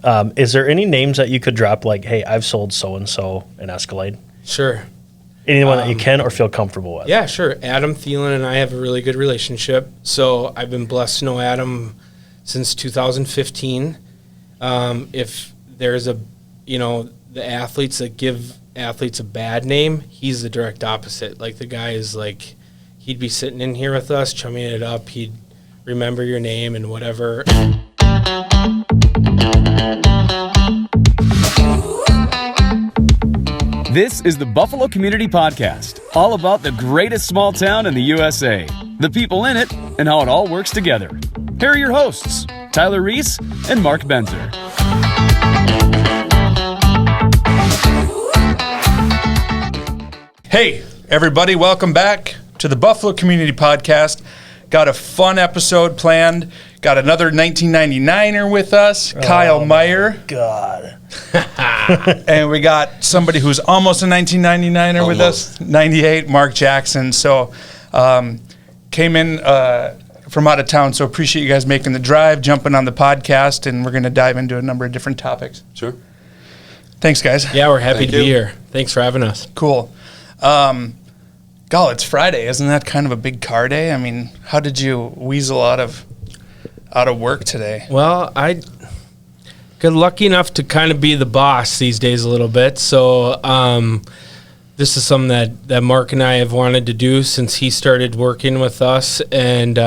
Is there any names that you could drop, like, hey, I've sold so-and-so an Escalade? Sure. Anyone that you can or feel comfortable with? Yeah, sure. Adam Thielen and I have a really good relationship. So I've been blessed to know Adam since 2015. If there's the athletes that give athletes a bad name, he's the direct opposite. Like, the guy is like, he'd be sitting in here with us, chumming it up. He'd remember your name and whatever. This is the Buffalo Community Podcast, all about the greatest small town in the USA, the people in it, and how it all works together. Here are your hosts, Tyler Reiss and Mark Benzer. Hey, everybody, welcome back to the Buffalo Community Podcast. Got a fun episode planned. Got another 1999er with us, Kyle Meyer. God. And we got somebody who's almost a 1999er with us, 98, Mark Jackson. So came in from out of town, so appreciate you guys making the drive, jumping on the podcast, and we're going to dive into a number of different topics. Sure. Thanks, guys. Yeah, we're happy to be here. Thanks for having us. Cool. It's Friday. Isn't that kind of a big car day? I mean, how did you weasel out of work today? Well, I got lucky enough to kind of be the boss these days a little bit. So this is something that Mark and I have wanted to do since he started working with us. And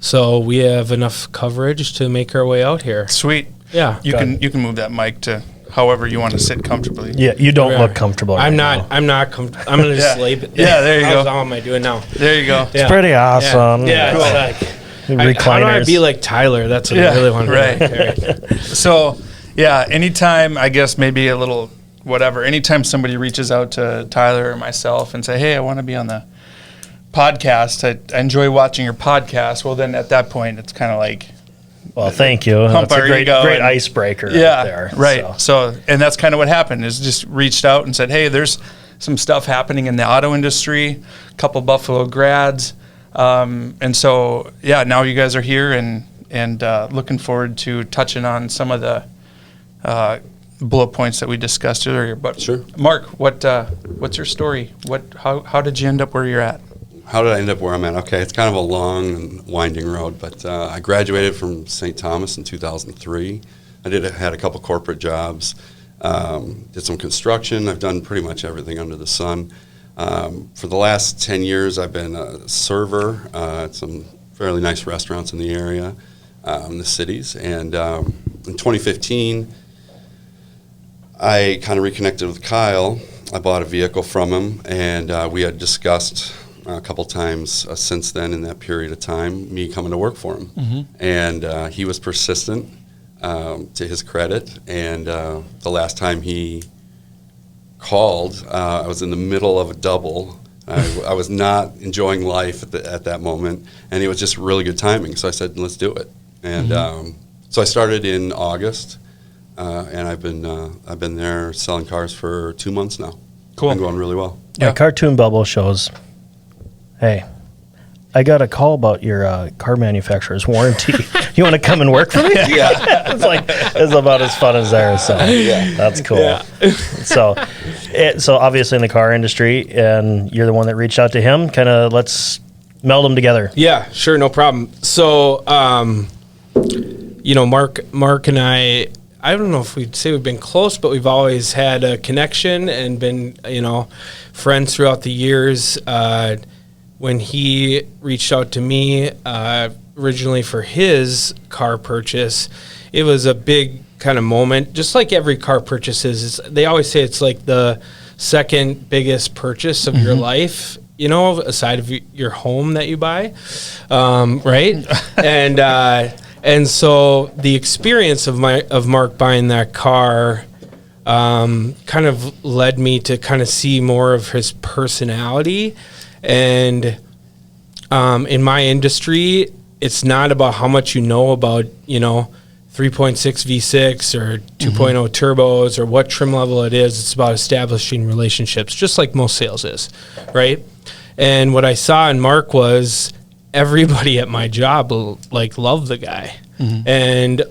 so we have enough coverage to make our way out here. Sweet. Yeah. You can move that mic to however you want to sit comfortably. Yeah, you don't look comfortable. I'm not comfortable. I'm going to just lay it. Yeah, there you go. How am I doing now? There you go. It's pretty awesome. Yeah. Cool. It's like, Recliners. how do I be like Tyler? That's what I really want to right. do. So, yeah, anytime, I guess maybe a little whatever, anytime somebody reaches out to Tyler or myself and say, hey, I want to be on the podcast, I enjoy watching your podcast, well, then at that point, it's kind of like, well, thank you. Pump That's a our great ego and- icebreaker yeah, right there. right. So, and that's kind of what happened, is just reached out and said, hey, there's some stuff happening in the auto industry, a couple Buffalo grads. And so, yeah, now you guys are here and looking forward to touching on some of the bullet points that we discussed earlier. But Sure. Mark, what's your story? How did you end up where you're at? How did I end up where I'm at? Okay, it's kind of a long and winding road, but I graduated from St. Thomas in 2003. I had a couple corporate jobs, did some construction. I've done pretty much everything under the sun. For the last 10 years, I've been a server at some fairly nice restaurants in the area, in the cities. And in 2015, I kind of reconnected with Kyle. I bought a vehicle from him, and we had discussed a couple times since then, in that period of time, me coming to work for him. Mm-hmm. And he was persistent, to his credit. And the last time he called, I was in the middle of a double. I was not enjoying life at that moment, and it was just really good timing. So I said, let's do it. And so I started in August, and I've been there selling cars for 2 months now. Cool. Been going really well. Yeah, Cartoon Bubble shows, hey, I got a call about your car manufacturer's warranty. You want to come and work for me? Yeah. It's about as fun as there. So that's cool. Yeah. So obviously in the car industry, and you're the one that reached out to him. Kind of let's meld them together. Yeah, sure, no problem. So, Mark and I don't know if we'd say we've been close, but we've always had a connection and been, friends throughout the years. When he reached out to me originally for his car purchase, it was a big kind of moment, just like every car purchase is. They always say it's like the second biggest purchase of your life, aside of your home that you buy, right? And so the experience of Mark buying that car kind of led me to kind of see more of his personality. And in my industry, it's not about how much you know about, 3.6 V6 or 2.0 turbos or what trim level it is. It's about establishing relationships, just like most sales is, right? And what I saw in Mark was everybody at my job loved the guy. And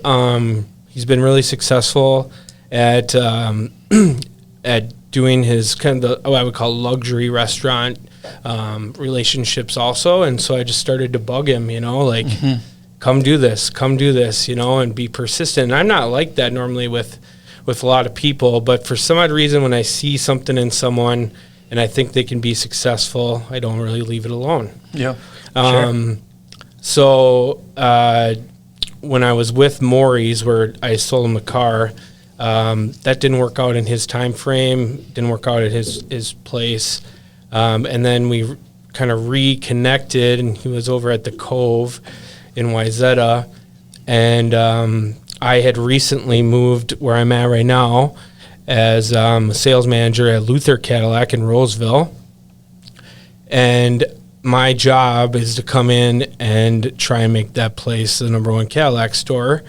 he's been really successful at at doing his kind of what I would call luxury restaurant relationships also. And so I just started to bug him, like, come do this, and be persistent. And I'm not like that normally with a lot of people, but for some odd reason, when I see something in someone and I think they can be successful, I don't really leave it alone. Yeah. So when I was with Maury's, where I sold him a car, that didn't work out in his time frame, didn't work out at his place. And then we kind of reconnected, and he was over at the Cove in Wayzata. And I had recently moved where I'm at right now as a sales manager at Luther Cadillac in Roseville. And my job is to come in and try and make that place the number one Cadillac store,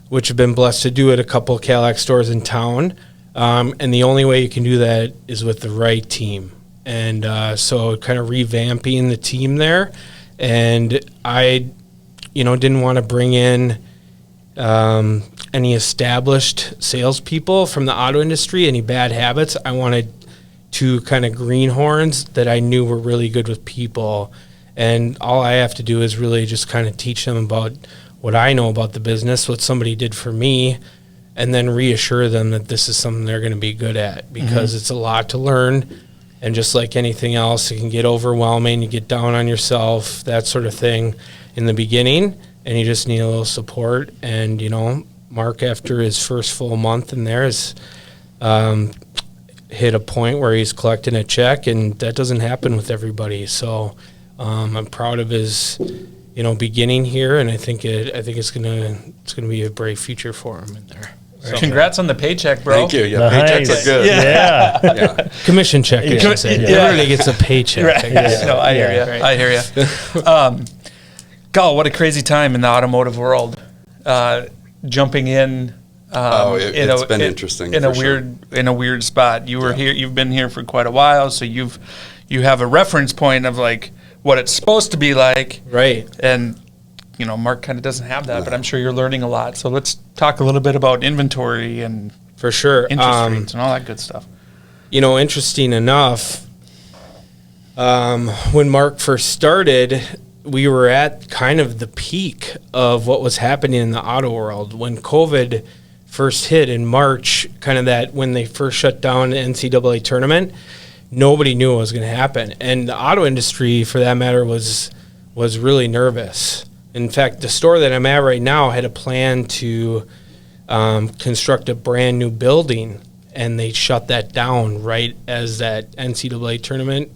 which I've been blessed to do at a couple of Cadillac stores in town. And the only way you can do that is with the right team. And so kind of revamping the team there. And I, didn't want to bring in any established salespeople from the auto industry, any bad habits. I wanted to kind of greenhorns that I knew were really good with people. And all I have to do is really just kind of teach them about what I know about the business, what somebody did for me, and then reassure them that this is something they're going to be good at, because it's a lot to learn. And just like anything else, it can get overwhelming. You get down on yourself, that sort of thing in the beginning, and you just need a little support. And, Mark, after his first full month in there, has hit a point where he's collecting a check, and that doesn't happen with everybody. So I'm proud of his, beginning here, and I think it's gonna be a bright future for him in there. So. Congrats on the paycheck, bro. Thank you. Yeah, Nice. paychecks are good. Yeah. Commission check, I should say. Everybody gets a paycheck. Right. I guess. No, I hear you. Right. I hear you. God, what a crazy time in the automotive world. Jumping in. It's been interesting in a for weird spot. You were here. You've been here for quite a while, so you have a reference point of like what it's supposed to be like, Right. And Mark kind of doesn't have that, but I'm sure you're learning a lot. So let's talk a little bit about inventory and For sure. interest rates and all that good stuff. Interesting enough, when Mark first started, we were at kind of the peak of what was happening in the auto world. When COVID first hit in March, kind of that when they first shut down the NCAA tournament, nobody knew what was going to happen. And the auto industry, for that matter, was really nervous. In fact, the store that I'm at right now had a plan to construct a brand new building, and they shut that down right as that NCAA tournament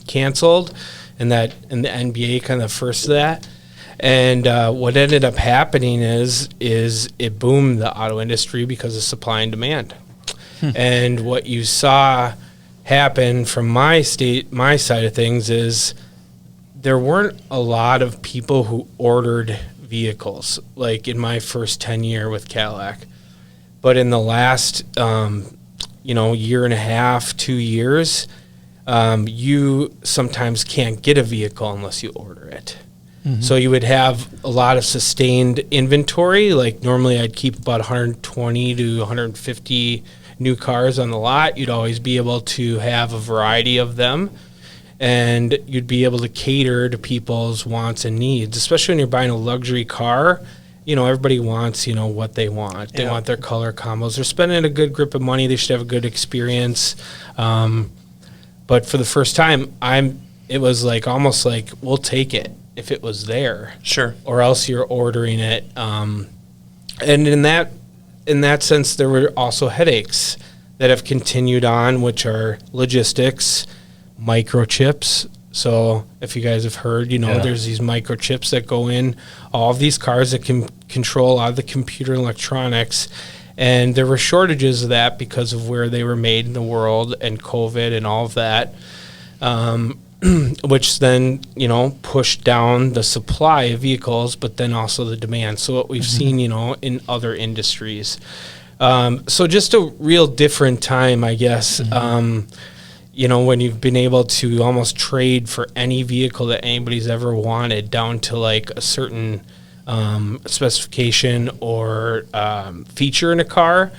canceled, and the NBA kind of first of that. And what ended up happening is it boomed the auto industry because of supply and demand. And what you saw happen from my side of things is there weren't a lot of people who ordered vehicles, like in my first 10 year with Cadillac. But in the last, year and a half, 2 years, you sometimes can't get a vehicle unless you order it. So you would have a lot of sustained inventory. Like normally I'd keep about 120 to 150 new cars on the lot. You'd always be able to have a variety of them, and you'd be able to cater to people's wants and needs, especially when you're buying a luxury car. Everybody wants, what they want. They want their color combos. They're spending a good grip of money. They should have a good experience. But for the first time, it was like almost like we'll take it if it was there. Sure. Or else you're ordering it. And in that sense, there were also headaches that have continued on, which are logistics, microchips. So if you guys have heard, there's these microchips that go in all of these cars that can control all the computer electronics. And there were shortages of that because of where they were made in the world and COVID and all of that, which then, pushed down the supply of vehicles, but then also the demand. So what we've seen, in other industries. So just a real different time, I guess. When you've been able to almost trade for any vehicle that anybody's ever wanted down to like a certain specification or feature in a car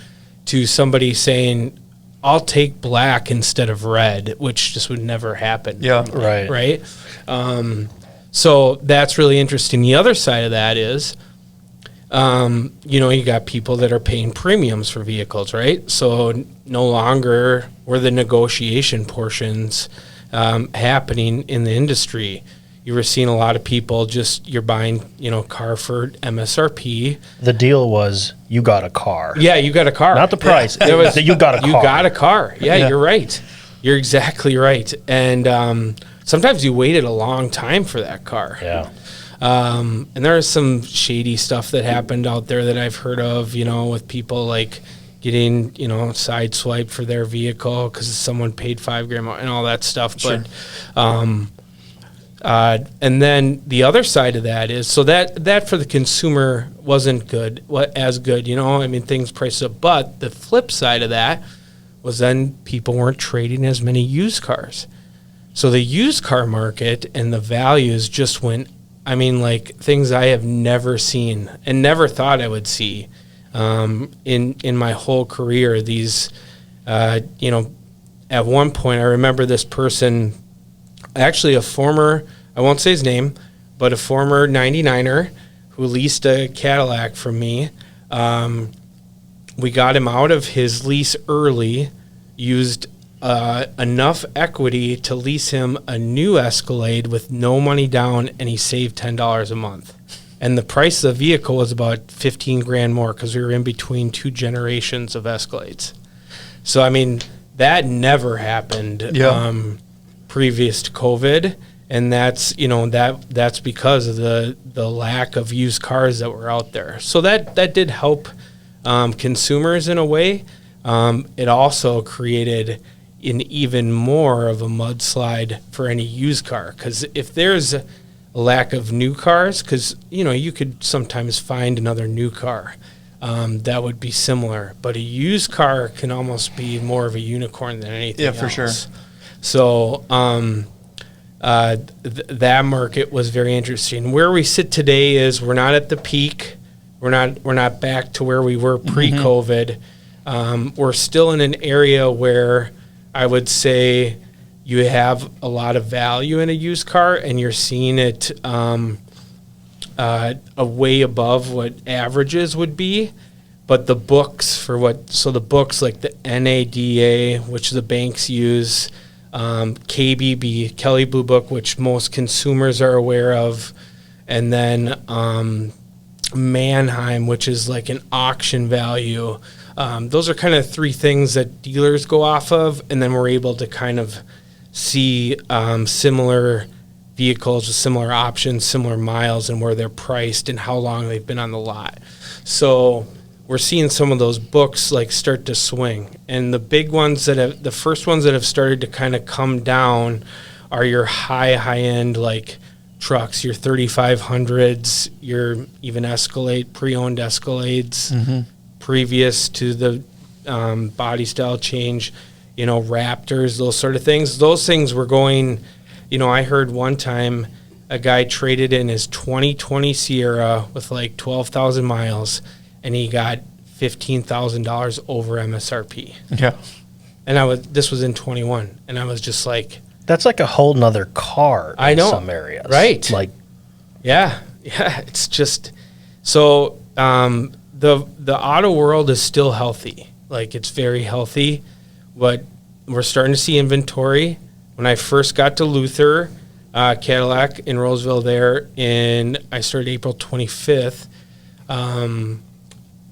to somebody saying, I'll take black instead of red, which just would never happen. Yeah. Right. So that's really interesting. The other side of that is, you got people that are paying premiums for vehicles, right? So no longer were the negotiation portions happening in the industry. You were seeing a lot of people you're buying, car for MSRP. The deal was you got a car. Yeah, you got a car. Not the price. Yeah. You got a car. You got a car. Yeah, you're right. You're exactly right. And sometimes you waited a long time for that car. Yeah. And there is some shady stuff that happened out there that I've heard of, with people like getting, sideswiped for their vehicle because someone paid $5,000 and all that stuff. Sure. But, and then the other side of that is, so that for the consumer wasn't as good, things priced up. But the flip side of that was then people weren't trading as many used cars. So the used car market and the values just went, things I have never seen and never thought I would see in my whole career. These, at one point, I remember this person, actually a former, I won't say his name, but a former 99er who leased a Cadillac from me. We got him out of his lease early, used enough equity to lease him a new Escalade with no money down, and he saved $10 a month. And the price of the vehicle was about $15,000 more because we were in between two generations of Escalades. So, that never happened previous to COVID. And that's, that's because of the lack of used cars that were out there. So that did help consumers in a way. It also created an even more of a mudslide for any used car. Because if there's a lack of new cars, because, you could sometimes find another new car that would be similar. But a used car can almost be more of a unicorn than anything else. Yeah, for sure. So that market was very interesting. Where we sit today is we're not at the peak. We're not back to where we were pre-COVID. We're still in an area where I would say you have a lot of value in a used car, and you're seeing it a way above what averages would be. But the books the books like the NADA, which the banks use, KBB, Kelley Blue Book, which most consumers are aware of, and then Manheim, which is like an auction value. Those are kind of three things that dealers go off of, and then we're able to kind of see similar vehicles with similar options, similar miles, and where they're priced and how long they've been on the lot. So we're seeing some of those books like start to swing. And the big ones the first ones that have started to kind of come down are your high-end like trucks, your 3500s, your even Escalade, pre-owned Escalades, previous to the body style change, Raptors, those sort of things. Those things were going, I heard one time a guy traded in his 2020 Sierra with like 12,000 miles, and he got $15,000 over MSRP. Yeah. And this was in 21, and I was just like, that's like a whole nother car I in know, some areas. right? Like, yeah, it's just so the auto world is still healthy. Like, it's very healthy, but we're starting to see inventory. When I first got to Luther Cadillac in Roseville I started April 25th.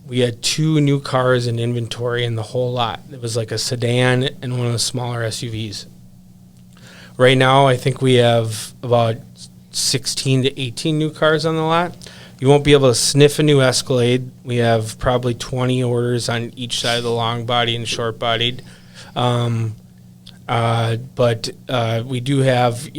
We had 2 new cars in inventory in the whole lot. It was like a sedan and one of the smaller SUVs. Right now, I think we have about 16 to 18 new cars on the lot. You won't be able to sniff a new Escalade. We have probably 20 orders on each side of the long body and short bodied. But we do have,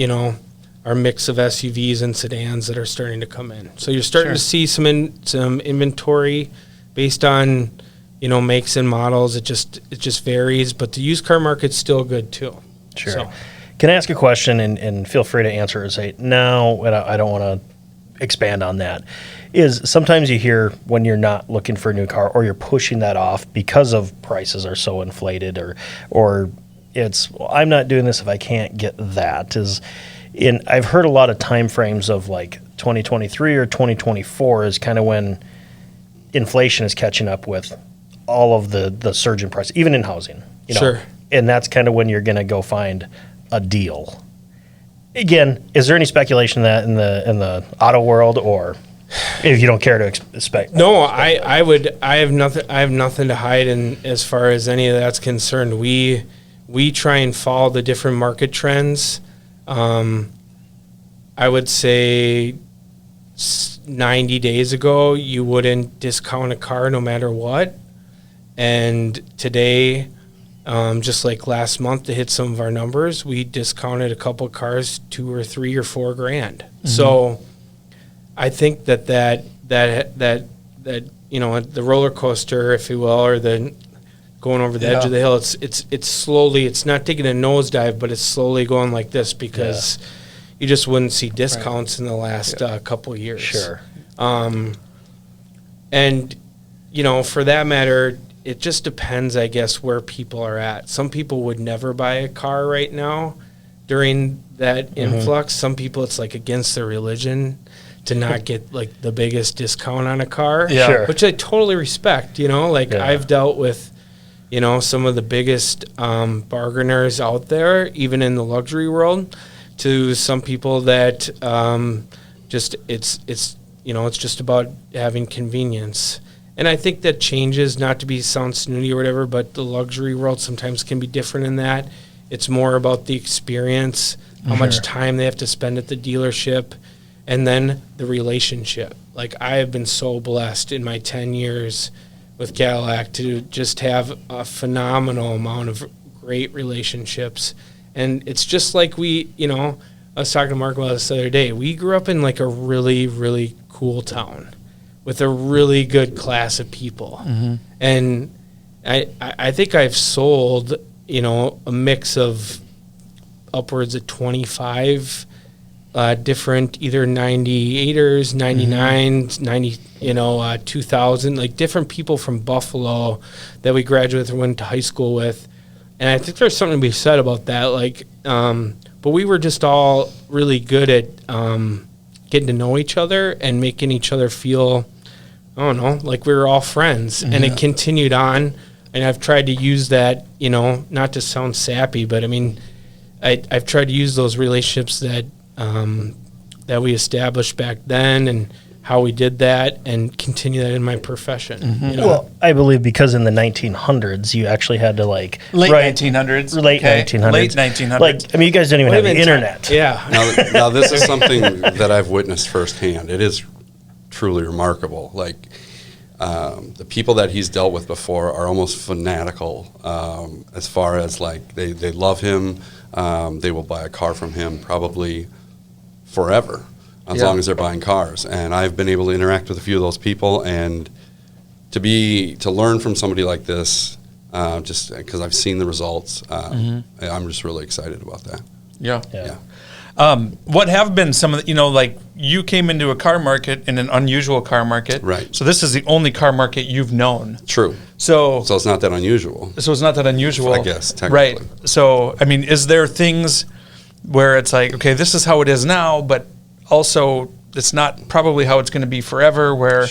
our mix of SUVs and sedans that are starting to come in. So you're starting to see some inventory based on, makes and models. It just varies, but the used car market's still good too. Sure. So. Can I ask a question, and feel free to answer it? Say no, I don't want to expand on that, is sometimes you hear when you're not looking for a new car or you're pushing that off because of prices are so inflated, or it's, well, I'm not doing this if I can't get that. I've heard a lot of time frames of like 2023 or 2024 is kind of when inflation is catching up with all of the surge in price, even in housing. Sure. And that's kind of when you're going to go find a deal. Again, is there any speculation that in the auto world, or if you don't care to expect? No, I have nothing to hide in as far as any of that's concerned. We try and follow the different market trends. I would say 90 days ago, you wouldn't discount a car no matter what. And today, just like last month to hit some of our numbers, we discounted a couple of cars $2 or $3 or $4 grand. Mm-hmm. So I think that you know, the roller coaster, if you will, or the going over the edge of the hill, it's slowly, it's not taking a nosedive, but it's slowly going like this because you just wouldn't see discounts in the last couple of years. Sure. And, you know, for that matter, it just depends, I guess, where people are at. Some people would never buy a car right now during that influx. Some people, it's like against their religion to not get like the biggest discount on a car, which I totally respect. You know, like I've dealt with, you know, some of the biggest bargainers out there, even in the luxury world, to some people that just it's you know, it's just about having convenience. And I think that changes, not to sound snooty or whatever, but the luxury world sometimes can be different in that. It's more about the experience, how much time they have to spend at the dealership, and then the relationship. Like, I have been so blessed in my 10 years with Cadillac to just have a phenomenal amount of great relationships. And it's just like you know, I was talking to Mark about this the other day. We grew up in like a really, really cool town with a really good class of people. Mm-hmm. And I think I've sold, you know, a mix of upwards of 25 different either 98ers, 99s, 90, you know, 2000, like different people from Buffalo that we graduated and went to high school with. And I think there's something to be said about that. Like, but we were just all really good at getting to know each other and making each other feel, I don't know, like we were all friends. Mm-hmm. And it continued on. And I've tried to use that, you know, not to sound sappy, but I mean, I've tried to use those relationships that we established back then and how we did that and continue that in my profession. Mm-hmm. You know? Well, I believe because in the 1900s, you actually had to like... Late 1900s. Late 1900s. Like, I mean, you guys didn't even have the internet. Yeah. Now, this is something that I've witnessed firsthand. It is truly remarkable. Like, the people that he's dealt with before are almost fanatical as far as, like, they love him. They will buy a car from him probably forever, as long as they're buying cars. And I've been able to interact with a few of those people, and to learn from somebody like this, just because I've seen the results, I'm just really excited about that. Yeah. What have been some of the, you know, like you came into a car market in an unusual car market. Right. So this is the only car market you've known. True. So it's not that unusual. So it's not that unusual. I guess, technically. Right. So, I mean, is there things where it's like, okay, this is how it is now, but also it's not probably how it's going to be forever, where,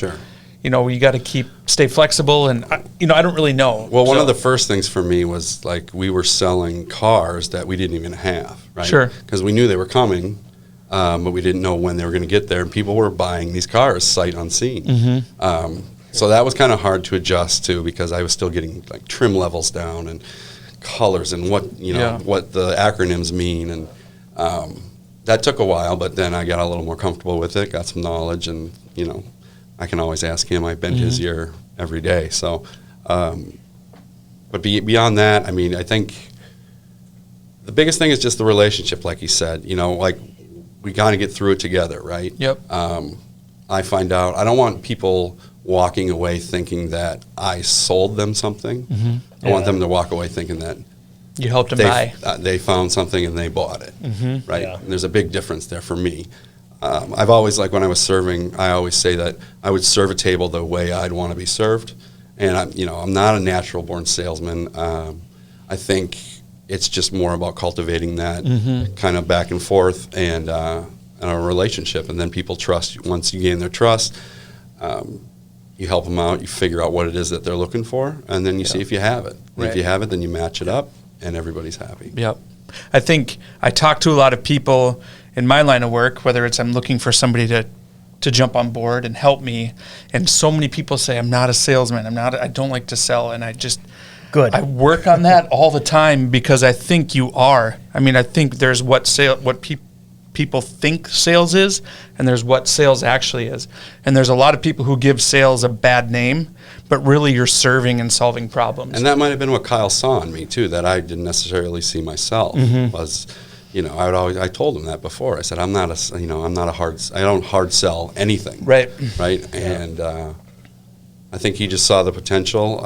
you know, you got to stay flexible, and, you know, I don't really know. Well, one of the first things for me was, like, we were selling cars that we didn't even have, right? Sure. Because we knew they were coming, but we didn't know when they were going to get there, and people were buying these cars sight unseen. Mm-hmm. So that was kind of hard to adjust to, because I was still getting, like, trim levels down and colors and what, you know, what the acronyms mean, and that took a while, but then I got a little more comfortable with it, got some knowledge, and, you know, I can always ask him. I bend his ear every day. So, but beyond that, I mean, I think the biggest thing is just the relationship, like he said. You know, like, we got to get through it together, right? Yep. I find out, I don't want people walking away thinking that I sold them something. Mm-hmm. I want them to walk away thinking that you helped them buy. They found something and they bought it, right? Yeah. And there's a big difference there for me. I've always, like when I was serving, I always say that I would serve a table the way I'd want to be served. And I'm not a natural born salesman. I think it's just more about cultivating that kind of back and forth and a relationship. And then people trust you. Once you gain their trust, you help them out, you figure out what it is that they're looking for, and then you see if you have it. Right. If you have it, then you match it up, and everybody's happy. Yep. I think I talk to a lot of people in my line of work, whether it's I'm looking for somebody to jump on board and help me, and so many people say, I'm not a salesman, I don't like to sell, and I work on that all the time because I think you are. I mean, I think there's what people think sales is, and there's what sales actually is. And there's a lot of people who give sales a bad name, but really you're serving and solving problems. And that might have been what Kyle saw in me too, that I didn't necessarily see myself. Was, I told him that before. I said, I don't hard sell anything. Right. And I think he just saw the potential.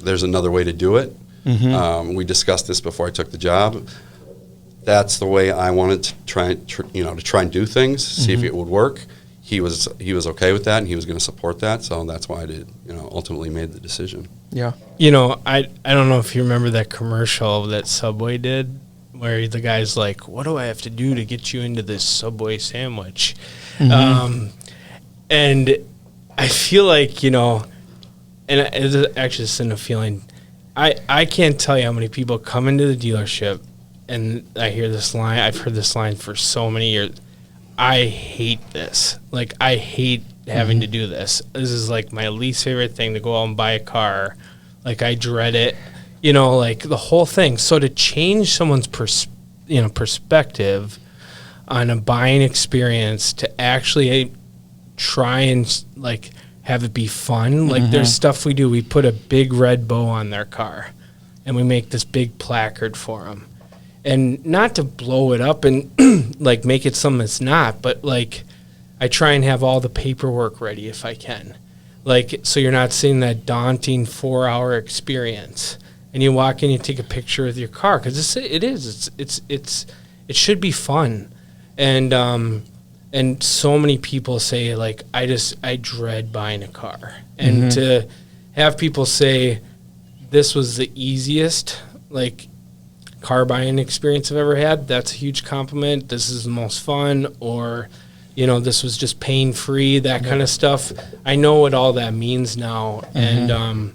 There's another way to do it. We discussed this before I took the job. That's the way I wanted to try and do things, see if it would work. He was okay with that, and he was going to support that. So that's why I ultimately made the decision. Yeah. I don't know if you remember that commercial that Subway did, where the guy's like, "What do I have to do to get you into this Subway sandwich?" And I feel like and it's actually just in a feeling. I can't tell you how many people come into the dealership. And I hear this line. I've heard this line for so many years. I hate this. Like, I hate having to do this. This is like my least favorite thing, to go out and buy a car. Like, I dread it. Like the whole thing. So to change someone's perspective on a buying experience, to actually try and like have it be fun. Like, there's stuff we do. We put a big red bow on their car, and we make this big placard for them. And not to blow it up and like make it something it's not, but like I try and have all the paperwork ready if I can. Like, so you're not seeing that daunting 4-hour experience. And you walk in, you take a picture with your car, because it should be fun. And so many people say, like, I dread buying a car. And to have people say this was the easiest like car buying experience I've ever had, that's a huge compliment. This is the most fun, or this was just pain free, that kind of stuff. I know what all that means now, and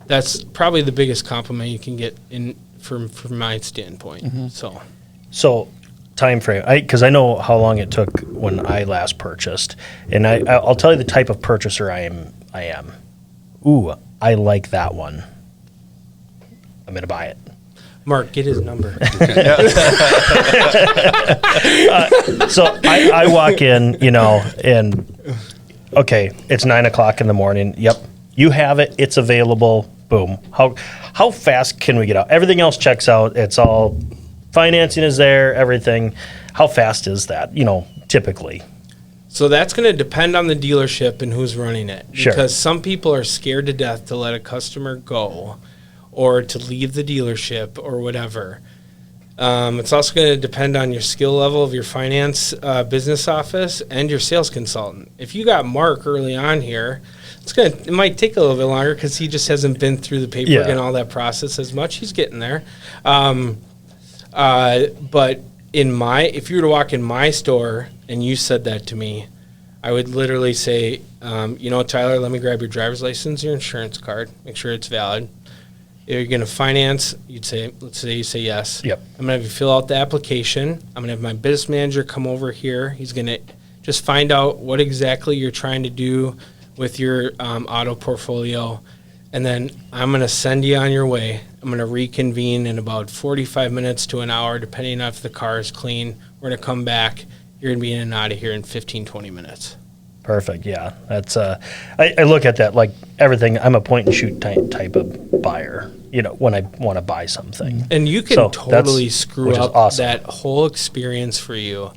that's probably the biggest compliment you can get from my standpoint. So time frame, because I know how long it took when I last purchased, and I'll tell you the type of purchaser I am. Ooh, I like that one. I'm going to buy it. Mark, get his number. So I walk in, and okay, it's 9:00 in the morning. Yep, you have it. It's available. Boom. How fast can we get out? Everything else checks out. It's all financing is there. Everything. How fast is that? Typically. So that's going to depend on the dealership and who's running it. Sure. Because some people are scared to death to let a customer go, or to leave the dealership, or whatever. It's also going to depend on your skill level of your finance business office and your sales consultant. If you got Mark early on here, it might take a little bit longer because he just hasn't been through the paperwork and all that process as much. He's getting there. But if you were to walk in my store and you said that to me, I would literally say, Tyler, let me grab your driver's license, your insurance card, make sure it's valid. You're going to finance, let's say you say yes. Yep. I'm going to have you fill out the application. I'm going to have my business manager come over here. He's going to just find out what exactly you're trying to do with your auto portfolio. And then I'm going to send you on your way. I'm going to reconvene in about 45 minutes to an hour, depending on if the car is clean. We're going to come back. You're going to be in and out of here in 15, 20 minutes. Perfect. Yeah, that's. I look at that like everything. I'm a point and shoot type of buyer. When I want to buy something, and you can totally screw up that whole experience for you.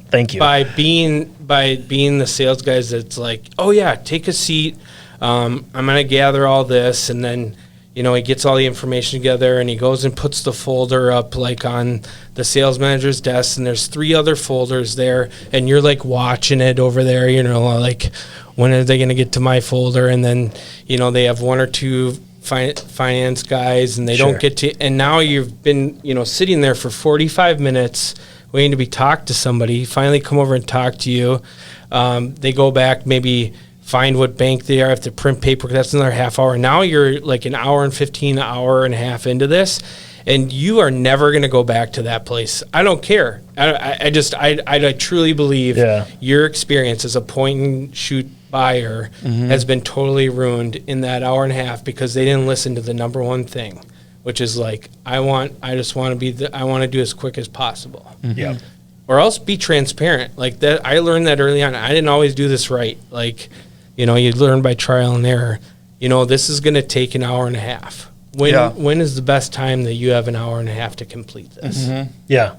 Thank you. By being the sales guys that's like, oh yeah, take a seat. I'm gonna gather all this, and then he gets all the information together and he goes and puts the folder up like on the sales manager's desk, and there's 3 other folders there, and you're like watching it over there, like when are they going to get to my folder? And then, they have 1 or 2 finance guys and they don't get to, and now you've been, sitting there for 45 minutes waiting to be talked to somebody, finally come over and talk to you. They go back, maybe find what bank they are, have to print paper, that's another half hour. Now you're like an hour and 15, hour and a half into this, and you are never going to go back to that place. I don't care. I truly believe your experience as a point and shoot buyer has been totally ruined in that hour and a half because they didn't listen to the number one thing, which is like, I want to do as quick as possible. Yeah. Or else be transparent. Like that, I learned that early on. I didn't always do this right. Like, you learn by trial and error. This is going to take an hour and a half. When is the best time that you have an hour and a half to complete this? Yeah.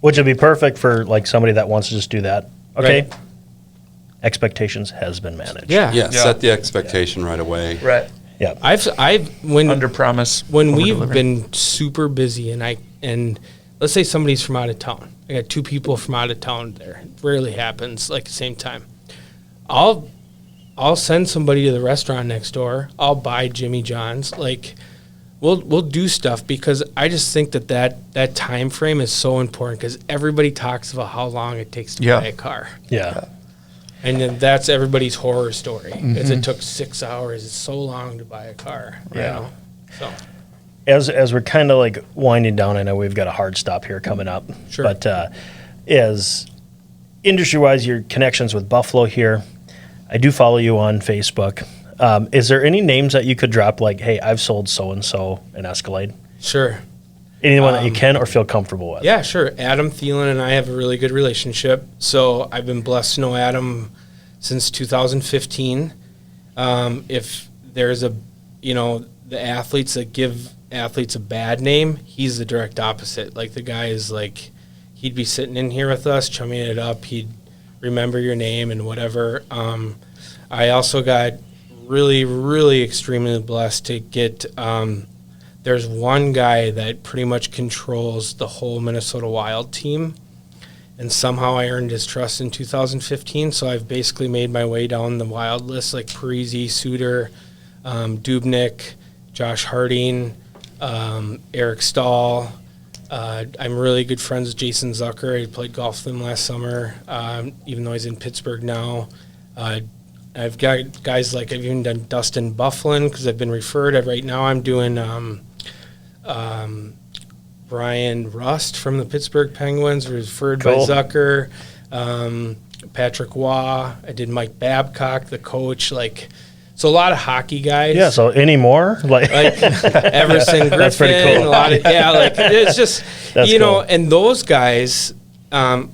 Which would be perfect for like somebody that wants to just do that. Okay. Right. Expectations has been managed. Yeah, set the expectation right away. Right. Yeah. When Under promise. when we've been super busy and let's say somebody's from out of town. I got 2 people from out of town there. It rarely happens like the same time. I'll send somebody to the restaurant next door. I'll buy Jimmy John's. Like we'll do stuff because I just think that time frame is so important because everybody talks about how long it takes to buy a car. Yeah. And then that's everybody's horror story. Is it took 6 hours. It's so long to buy a car. Yeah. So As we're kind of like winding down, I know we've got a hard stop here coming up. Sure. But as industry-wise, your connections with Buffalo here, I do follow you on Facebook. Is there any names that you could drop like, hey, I've sold so-and-so an Escalade? sure. Anyone that you can or feel comfortable with? Yeah, sure. Adam Thielen and I have a really good relationship. So I've been blessed to know Adam since 2015. If there's the athletes that give athletes a bad name, he's the direct opposite. Like the guy is like, he'd be sitting in here with us, chumming it up. He'd remember your name and whatever. I also got really, really extremely blessed to get there's one guy that pretty much controls the whole Minnesota Wild team, and somehow I earned his trust in 2015, so I've basically made my way down the Wild list, like Parisi, Suter, Dubnik, Josh Harding, Eric Stahl. I'm really good friends with Jason Zucker. I played golf with him last summer, even though he's in Pittsburgh now. I've got guys like, I've even done Dustin Bufflin because I've been referred. Right now I'm doing Brian Rust from the Pittsburgh Penguins, referred by Zucker. Patrick Waugh. I did Mike Babcock, the coach. So a lot of hockey guys. Yeah, so any more? Like Everson Griffin. That's pretty cool. A lot of, it's just, That's cool. And those guys, I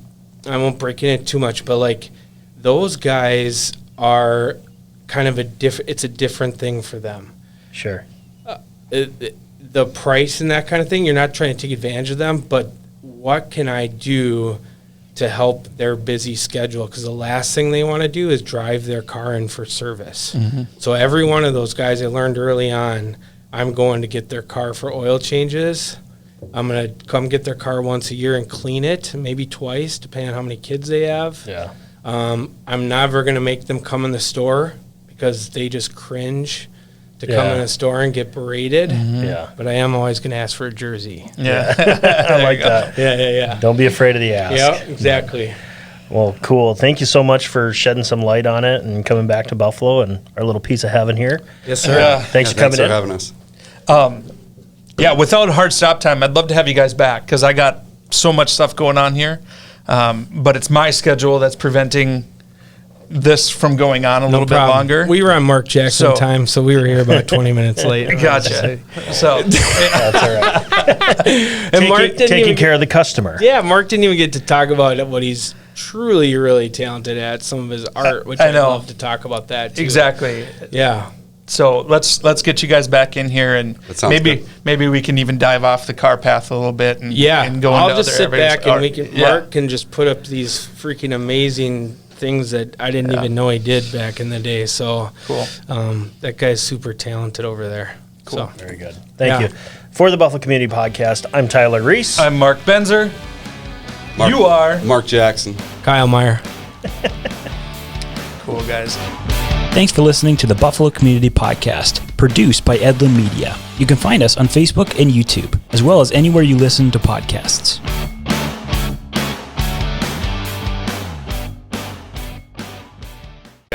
won't break into too much, but those guys are kind of it's a different thing for them. Sure. The price and that kind of thing, you're not trying to take advantage of them, but what can I do to help their busy schedule? Because the last thing they want to do is drive their car in for service. So every one of those guys I learned early on, I'm going to get their car for oil changes. I'm going to come get their car once a year and clean it, maybe twice, depending on how many kids they have. Yeah. I'm never going to make them come in the store because they just cringe to come in a store and get berated. Yeah. But I am always going to ask for a jersey. Yeah. I like that. Yeah. Don't be afraid of the ask. Yeah, exactly. Well, cool. Thank you so much for shedding some light on it and coming back to Buffalo and our little piece of heaven here. Yes, sir. Yeah. Thanks for coming in. having us. Without a hard stop time, I'd love to have you guys back because I got so much stuff going on here. But it's my schedule that's preventing this from going on a little bit longer. We were on Mark Jackson time, so we were here about 20 minutes late. Gotcha. So That's all right. And Mark Taking care of the customer. Yeah, Mark didn't even get to talk about what he's truly, really talented at, some of his art, which I'd love to talk about that too. exactly. Yeah. So let's get you guys back in here, and That sounds good. maybe we can even dive off the car path a little bit and and go I'll into just other sit areas. back and Mark can just put up these freaking amazing things that I didn't even know he did back in the day. So Cool. That guy's super talented over there. Cool. So, Very good. Thank Yeah. you. For the Buffalo Community Podcast, I'm Tyler Reiss. I'm Mark Benzer. You are Mark Jackson. Kyle Meyer. cool, guys. Thanks for listening to the Buffalo Community Podcast, produced by Edlin Media. You can find us on Facebook and YouTube, as well as anywhere you listen to podcasts.